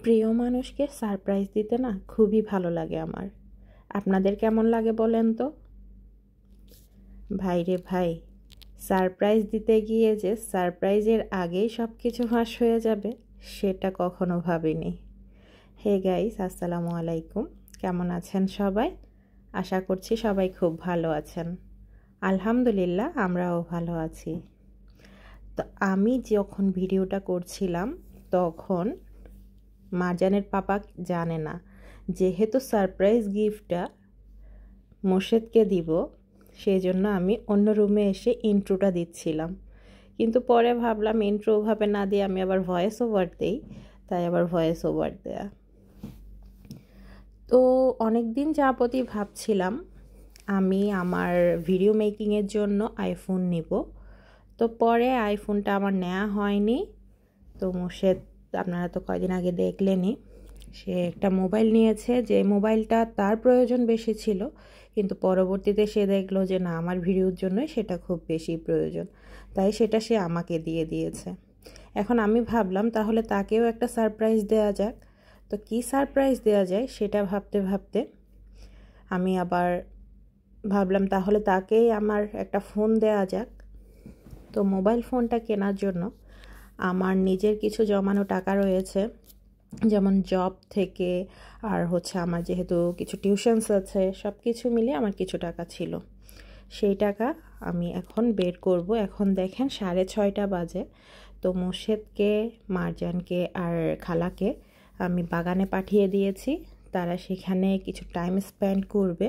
প্রিয় মানুষকে সারপ্রাইজ দিতে না খুবই ভালো লাগে আমার। আপনাদের কেমন লাগে বলেন তো? ভাই রে ভাই, সারপ্রাইজ দিতে গিয়ে যে সারপ্রাইজের আগেই সব কিছু ফাঁস হয়ে যাবে সেটা কখনো ভাবিনি। হে গাইস, আসসালামু আলাইকুম। কেমন আছেন সবাই? আশা করছি সবাই খুব ভালো আছেন। আলহামদুলিল্লাহ, আমরাও ভালো আছি। তো আমি যখন ভিডিওটা করছিলাম তখন মারজানের পাপা জানে না, যেহেতু সারপ্রাইজ গিফটটা মোর্শেদকে দিব, সেই জন্য আমি অন্য রুমে এসে ইন্ট্রোটা দিচ্ছিলাম। কিন্তু পরে ভাবলাম ইন্ট্রো ওভাবে না দিয়ে আমি আবার ভয়েস ওভার দেই, তাই আবার ভয়েস ওভার দেয়া। তো অনেক দিন যাবতই ভাবছিলাম আমি আমার ভিডিও মেকিংয়ের জন্য আইফোন নিব। তো পরে আইফোনটা আমার নেওয়া হয়নি। তো মোর্শেদ, আপনারা তো কয়দিন আগে দেখলেনই, সে একটা মোবাইল নিয়েছে, যে মোবাইলটা তার প্রয়োজন বেশি ছিল, কিন্তু পরবর্তীতে সে দেখলো যে না, আমার ভিডিওর জন্যই সেটা খুব বেশি প্রয়োজন, তাই সেটা সে আমাকে দিয়ে দিয়েছে। এখন আমি ভাবলাম তাহলে তাকেও একটা সারপ্রাইজ দেওয়া যাক। তো কি সারপ্রাইজ দেওয়া যায় সেটা ভাবতে ভাবতে আমি আবার ভাবলাম তাহলে তাকেই আমার একটা ফোন দেওয়া যাক। তো মোবাইল ফোনটা কেনার জন্য আমার নিজের কিছু জমানো টাকা রয়েছে, যেমন জব থেকে, আর আমার যেহেতু কিছু টিউশনস আছে, সব কিছু মিলিয়ে আমার কিছু টাকা ছিল। সেই টাকা আমি এখন বের করব। এখন দেখেন 6:30 বাজে। তো মোর্শেদকে, মারজানকে আর খালাকে আমি বাগানে পাঠিয়ে দিয়েছি, তারা সেখানে কিছু টাইম স্পেন্ড করবে।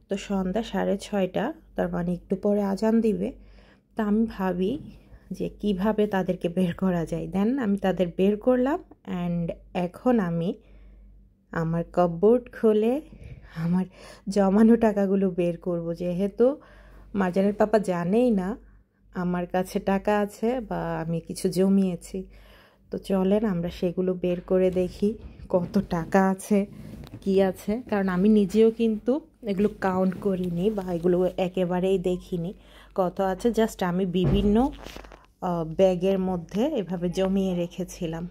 তো সন্ধ্যা 6:30, তার মানে একটু পরে আজান দিবে। তা আমি ভাবি যে কিভাবে তাদেরকে বের করা যায়। দেন আমি তাদের বের করলাম, অ্যান্ড এখন আমি আমার কাপবোর্ড খুলে আমার জমানো টাকাগুলো বের করব, যেহেতু মারজানের পাপা জানেই না আমার কাছে টাকা আছে বা আমি কিছু জমিয়েছি। তো চলেন আমরা সেগুলো বের করে দেখি কত টাকা আছে, কি আছে। কারণ আমি নিজেও কিন্তু এগুলো কাউন্ট করিনি বা এগুলো একেবারেই দেখিনি কত আছে। জাস্ট আমি বিভিন্ন ব্যাগের মধ্যে এভাবে জমিয়ে রেখেছিলাম।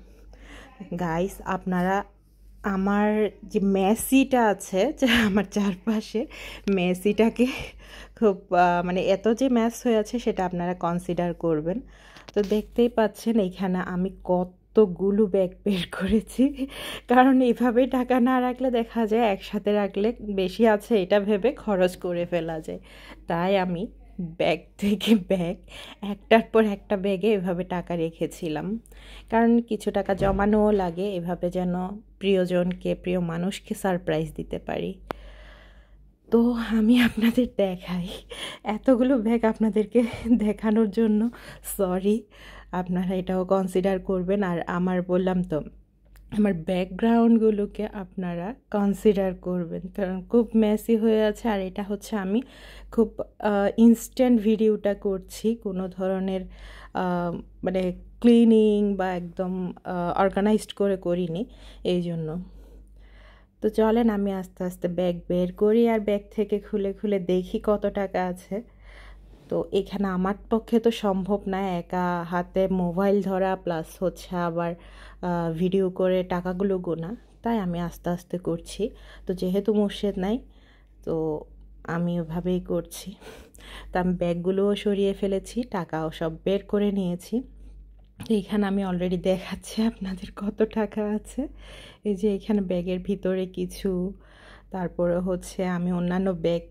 গাইস, আপনারা আমার যে মেসিটা আছে, আমার চারপাশে মেসিটাকে খুব মানে এত যে ম্যাস হয়ে আছে সেটা আপনারা কনসিডার করবেন। তো দেখতেই পাচ্ছেন এখানে আমি কতগুলো ব্যাগ বের করেছি, কারণ এইভাবেই টাকা না রাখলে দেখা যায় একসাথে রাখলে বেশি আছে এটা ভেবে খরচ করে ফেলা যায়। তাই আমি ব্যাগ থেকে ব্যাগ, একটার পর একটা ব্যাগে এভাবে টাকা রেখেছিলাম, কারণ কিছু টাকা জমানোও লাগে, এভাবে যেন প্রিয়জনকে, প্রিয় মানুষকে সারপ্রাইজ দিতে পারি। তো আমি আপনাদের দেখাই, এতগুলো ব্যাগ আপনাদেরকে দেখানোর জন্য সরি, আপনারা এটাও কনসিডার করবেন। আর আমার বললাম তো, আমার ব্যাকগ্রাউন্ডগুলোকে আপনারা কনসিডার করবেন, কারণ খুব মেসি হয়ে আছে। আর এটা আমি খুব ইনস্ট্যান্ট ভিডিওটা করছি, কোনো ধরনের মানে ক্লিনিং বা একদম অর্গানাইজড করে করিনি, এই জন্য। তো চলেন আমি আস্তে আস্তে ব্যাগ বের করি আর ব্যাগ থেকে খুলে খুলে দেখি কত টাকা আছে। তো এখানে আমার পক্ষে তো সম্ভব না একা হাতে মোবাইল ধরা প্লাস আবার ভিডিও করে টাকাগুলো গোনা, তাই আমি আস্তে আস্তে করছি। তো যেহেতু মোর্শেদ নাই, তো আমি ওভাবেই করছি। তো আমি ব্যাগগুলোও সরিয়ে ফেলেছি, টাকাও সব বের করে নিয়েছি। এইখানে আমি অলরেডি দেখাচ্ছি আপনাদের কত টাকা আছে। এই যে এখানে ব্যাগের ভিতরে কিছু, তারপরে আমি অন্যান্য ব্যাগ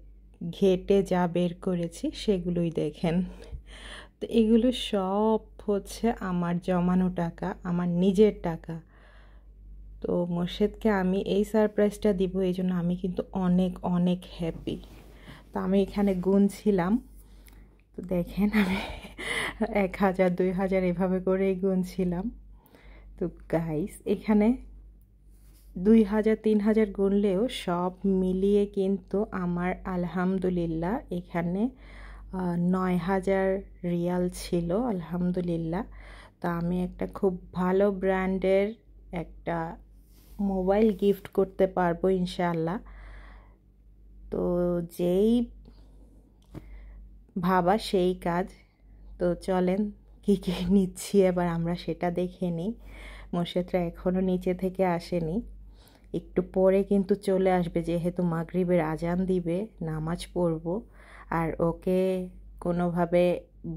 ঘেটে যা বের করেছি সেগুলোই দেখেন। তো এগুলো সব আমার জমানো টাকা, আমার নিজের টাকা। তো মোর্শেদকে আমি এই সারপ্রাইজটা দিব, এই জন্য আমি কিন্তু অনেক অনেক হ্যাপি। তো আমি এখানে গুনছিলাম, তো দেখেন আমি 1000, 2000 এভাবে করেই গুনছিলাম। তো গাইস, এখানে 2000, 3000 গুনলেও সব মিলিয়ে কিন্তু আমার আলহামদুলিল্লাহ এখানে 9000 রিয়াল ছিল, আলহামদুলিল্লাহ। তো আমি একটা খুব ভালো ব্র্যান্ডের একটা মোবাইল গিফট করতে পারবো ইনশাআল্লাহ। তো যেই ভাবা সেই কাজ। তো চলেন কী কী নিচ্ছি এবার আমরা সেটা দেখে নিই। মোর্শেদরা এখনও নিচে থেকে আসেনি, একটু পরে কিন্তু চলে আসবে, যেহেতু মাগরিবের আজান দিবে, নামাজ পড়ব, আর ওকে কোনোভাবে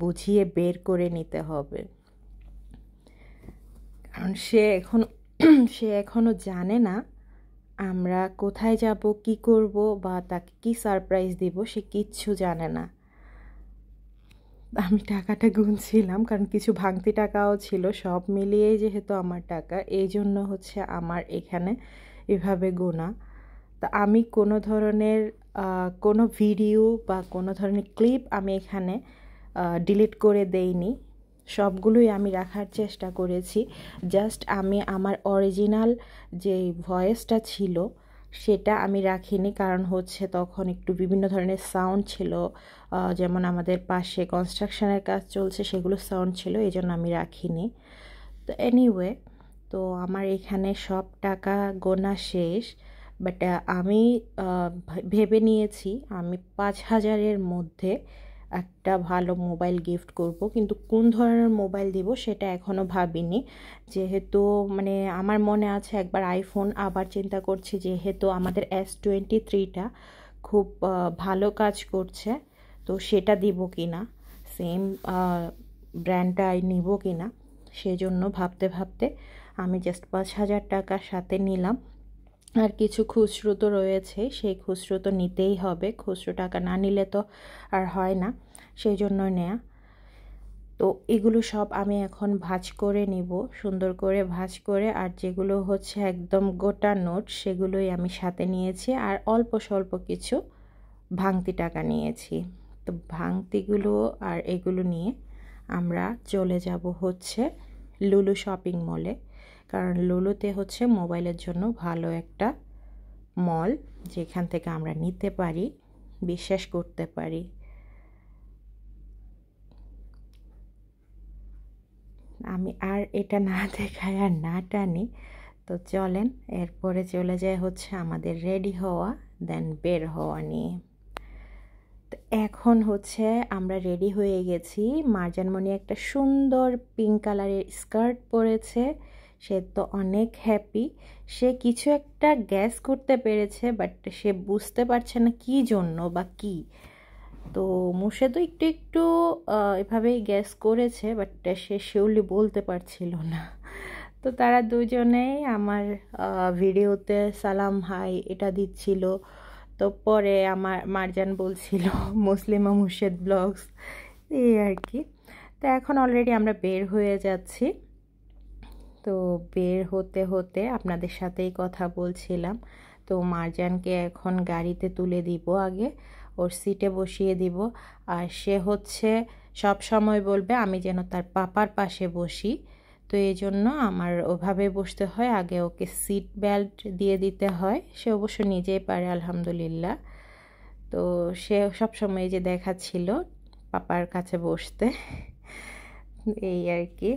বুঝিয়ে বের করে নিতে হবে, কারণ সে এখনও জানে না আমরা কোথায় যাব, কি করব, বা তাকে কি সারপ্রাইজ দিব, সে কিচ্ছু জানে না। আমি টাকাটা গুনছিলাম, কারণ কিছু ভাঙতি টাকাও ছিল, সব মিলিয়েই যেহেতু আমার টাকা, এই জন্য হচ্ছে আমার এখানে এভাবে গোনা। তা আমি কোনো ধরনের কোনো ভিডিও বা কোনো ধরনের ক্লিপ আমি এখানে ডিলিট করে দেইনি, সবগুলোই আমি রাখার চেষ্টা করেছি। জাস্ট আমি আমার অরিজিনাল যে ভয়েসটা ছিল সেটা আমি রাখিনি, কারণ হচ্ছে তখন একটু বিভিন্ন ধরনের সাউন্ড ছিল, যেমন আমাদের পাশে কনস্ট্রাকশনের কাজ চলছে, সেগুলো সাউন্ড ছিল, এই জন্য আমি রাখিনি। তো এনিওয়ে, তো আমার এখানে সব টাকা গোনা শেষ, বাট আমি ভেবে নিয়েছি আমি 5,000-এর মধ্যে একটা ভালো মোবাইল গিফট করব, কিন্তু কোন ধরনের মোবাইল দিব সেটা এখনও ভাবিনি। যেহেতু মানে আমার মনে আছে একবার আইফোন, আবার চিন্তা করছি যেহেতু আমাদের S23টা খুব ভালো কাজ করছে, তো সেটা দিব কি না, সেম ব্র্যান্ডটাই নিব কি না, সেজন্য ভাবতে ভাবতে আমি জাস্ট 5,000 টাকার সাথে নিলাম। আর কিছু খুচরো তো রয়েছে, সেই খুচরো তো নিতেই হবে, খুচরো টাকা না নিলে তো আর হয় না, সেই জন্য নেয়া। তো এগুলো সব আমি এখন ভাঁজ করে নিব, সুন্দর করে ভাঁজ করে, আর যেগুলো হচ্ছে একদম গোটা নোট সেগুলোই আমি সাথে নিয়েছি, আর অল্প স্বল্প কিছু ভাঙতি টাকা নিয়েছি। তো ভাঙতিগুলো আর এগুলো নিয়ে আমরা চলে যাব হচ্ছে লুলু শপিং মলে, কারণ লুলুতে হচ্ছে মোবাইলের জন্য ভালো একটা মল, যেখান থেকে আমরা নিতে পারি, বিশ্বাস করতে পারি। আমি আর এটা না দেখাই আর না টানি, তো চলেন এরপরে চলে যায় হচ্ছে আমাদের রেডি হওয়া, দেন বের হওয়া নিয়ে। তো এখন হচ্ছে আমরা রেডি হয়ে গেছি, মার্জানমণি একটা সুন্দর পিঙ্ক কালারের স্কার্ট পরেছে, সে তো অনেক হ্যাপি, সে কিছু একটা গ্যাস করতে পেরেছে, বাট সে বুঝতে পারছে না কি জন্য বা কি। তো মুর্শেদ তো একটু একটু এভাবেই গ্যাস করেছে, বাট সে শিওরলি বলতে পারছিল না। তো তারা দুজনেই আমার ভিডিওতে সালাম হাই এটা দিচ্ছিল। তো পরে আমার মারজান বলছিল মুসলিমা মুর্শেদ ব্লগস, এই আর কি। তো এখন অলরেডি আমরা বের হয়ে যাচ্ছি। তো বের হতে হতে আপনাদের সাথেই কথা বলছিলাম। তো মারজানকে এখন গাড়িতে তুলে দিব, আগে ওর সিটে বসিয়ে দিব, আর সে হচ্ছে সব সময় বলবে আমি যেন তার পাপার পাশে বসি, তো এই জন্য আমার ওভাবে বসতে হয়, আগে ওকে সিট বেল্ট দিয়ে দিতে হয়। সে অবশ্য নিজেই পারে আলহামদুলিল্লাহ। তো সে সবসময় যে দেখাচ্ছিল পাপার কাছে বসতে, এই আর কি।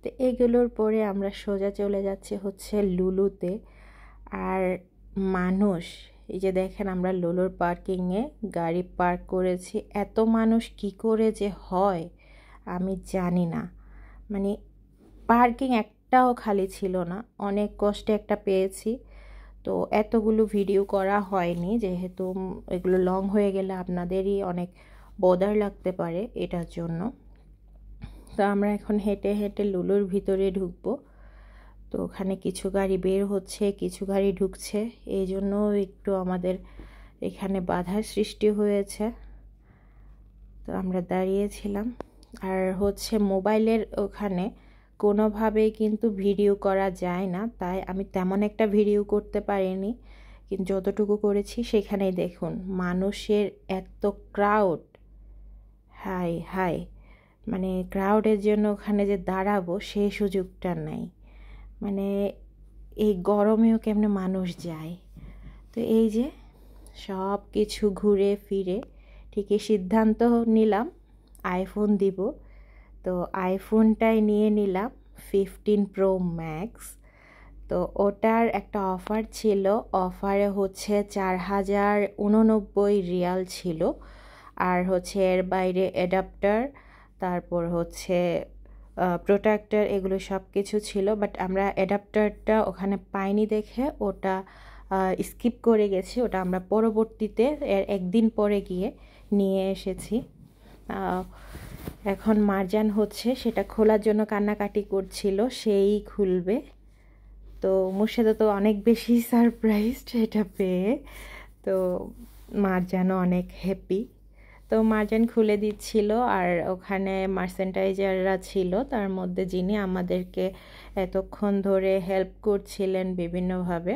তো এগুলোর পরে আমরা সোজা চলে যাচ্ছি হচ্ছে লুলুতে। আর মানুষ, এই যে দেখেন আমরা লুলুর পার্কিংয়ে গাড়ি পার্ক করেছি, এত মানুষ কি করে যে হয় আমি জানি না, মানে পার্কিং একটাও খালি ছিল না, অনেক কষ্টে একটা পেয়েছি। তো এতগুলো ভিডিও করা হয়নি, যেহেতু এগুলো লং হয়ে গেলে আপনাদেরই অনেক বদার লাগতে পারে, এটার জন্য। তো আমরা এখন হেঁটে হেঁটে লুলুর ভিতরে ঢুকবো। তো ওখানে কিছু গাড়ি বের হচ্ছে, কিছু গাড়ি ঢুকছে, এই জন্য একটু আমাদের এখানে বাধার সৃষ্টি হয়েছে। তো আমরা দাঁড়িয়েছিলাম, আর হচ্ছে মোবাইলের ওখানে কোনোভাবেই কিন্তু ভিডিও করা যায় না, তাই আমি তেমন একটা ভিডিও করতে পারিনি, কিন্তু যতটুকু করেছি সেখানেই দেখুন মানুষের এত ক্রাউড, হাই হাই, মানে ক্রাউডের জন্য ওখানে যে দাঁড়াবো সেই সুযোগটা নাই, মানে এই গরমেও কেমনে মানুষ যায়। তো এই যে সব কিছু ঘুরে ফিরে ঠিকই সিদ্ধান্ত নিলাম আইফোন দিব। তো আইফোনটাই নিয়ে নিলাম 15 Pro Max। তো ওটার একটা অফার ছিল, অফারে হচ্ছে 4,089 রিয়াল ছিল, আর হচ্ছে এর বাইরে অ্যাডাপ্টার, তারপর হচ্ছে প্রোটেক্টর এগুলো সব কিছু ছিল, বাট আমরা অ্যাডাপ্টারটা ওখানে পাইনি দেখে ওটা স্কিপ করে গেছি। ওটা আমরা পরবর্তীতে একদিন পরে গিয়ে নিয়ে এসেছি। এখন মারজান হচ্ছে সেটা খোলার জন্য কান্নাকাটি করছিল, সেই খুলবে। তো মুর্শেদা তো অনেক বেশি সারপ্রাইজড এটা পেয়ে, তো মারজানও অনেক হ্যাপি। তো মারজান খুলে দিচ্ছিল, আর ওখানে মার্চেন্টাইজাররা ছিল, তার মধ্যে যিনি আমাদেরকে এতক্ষণ ধরে হেল্প করছিলেন বিভিন্নভাবে।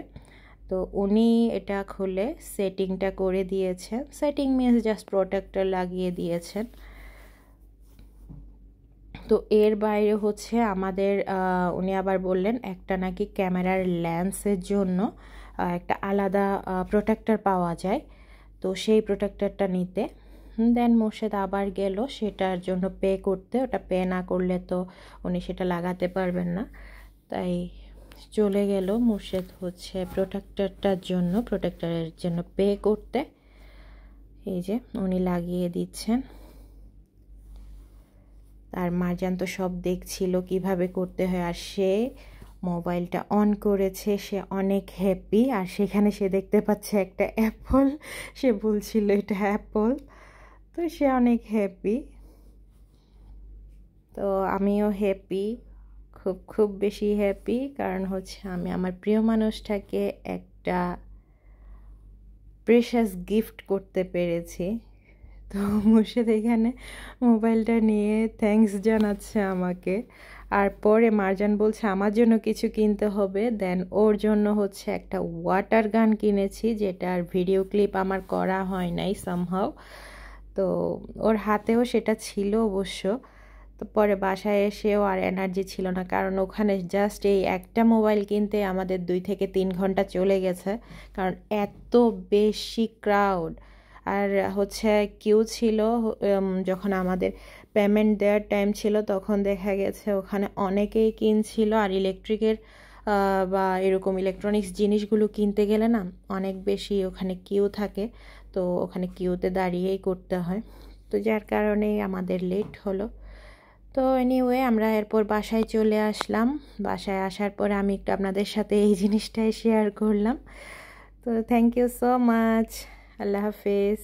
তো উনি এটা খুলে সেটিংটা করে দিয়েছেন। সেটিং মিনস জাস্ট প্রোটেক্টর লাগিয়ে দিয়েছেন। তো এর বাইরে হচ্ছে আমাদের উনি আবার বললেন একটা নাকি ক্যামেরার লেন্সের জন্য একটা আলাদা প্রোটেক্টর পাওয়া যায়, তো সেই প্রোটেক্টরটা নিতে। দেন মোর্শেদ আবার গেল সেটার জন্য পে করতে। ওটা পে না করলে তো উনি সেটা লাগাতে পারবেন না, তাই চলে গেল মোর্শেদ হচ্ছে প্রোটেক্টরের জন্য পে করতে। এই যে উনি লাগিয়ে দিচ্ছেন। আর মারজান তো সব দেখছিল কিভাবে করতে হয়, আর সে মোবাইলটা অন করেছে, সে অনেক হ্যাপি। আর সেখানে সে দেখতে পাচ্ছে একটা অ্যাপল, সে বলছিল এটা অ্যাপল, তো সে অনেক হ্যাপি। তো আমিও হ্যাপি, খুব খুব বেশি হ্যাপি, কারণ হচ্ছে আমি আমার প্রিয় মানুষটাকে একটা প্রেশাস গিফট করতে পেরেছি। তো মুর্শেদ এখানে মোবাইলটা নিয়ে থ্যাঙ্কস জানাচ্ছে আমাকে। আর পরে মারজান বলছে আমার জন্য কিছু কিনতে হবে। দেন ওর জন্য হচ্ছে একটা ওয়াটার গান কিনেছি, যেটার ভিডিও ক্লিপ আমার করা হয় নাই সামহাও। তো ওর হাতেও সেটা ছিল অবশ্য। তো পরে বাসায় এসেও আর এনার্জি ছিল না, কারণ ওখানে জাস্ট এই একটা মোবাইল কিনতে আমাদের 2 থেকে 3 ঘন্টা চলে গেছে, কারণ এত বেশি ক্রাউড। আর হচ্ছে কিউ ছিল, যখন আমাদের পেমেন্ট দেওয়ার টাইম ছিল তখন দেখা গেছে ওখানে অনেকেই কিনছিল। আর ইলেকট্রিকের বা এরকম ইলেকট্রনিক্স জিনিসগুলো কিনতে গেলে না অনেক বেশি ওখানে কিউ থাকে, তো ওখানে কিউতে দাঁড়িয়েই করতে হয়, তো যার কারণেই আমাদের লেট হলো। তো এনিওয়ে আমরা এরপর বাসায় চলে আসলাম। বাসায় আসার পর আমি একটু আপনাদের সাথে এই জিনিসটাই শেয়ার করলাম। তো থ্যাংক ইউ সো মাচ, আল্লাহ হাফেজ।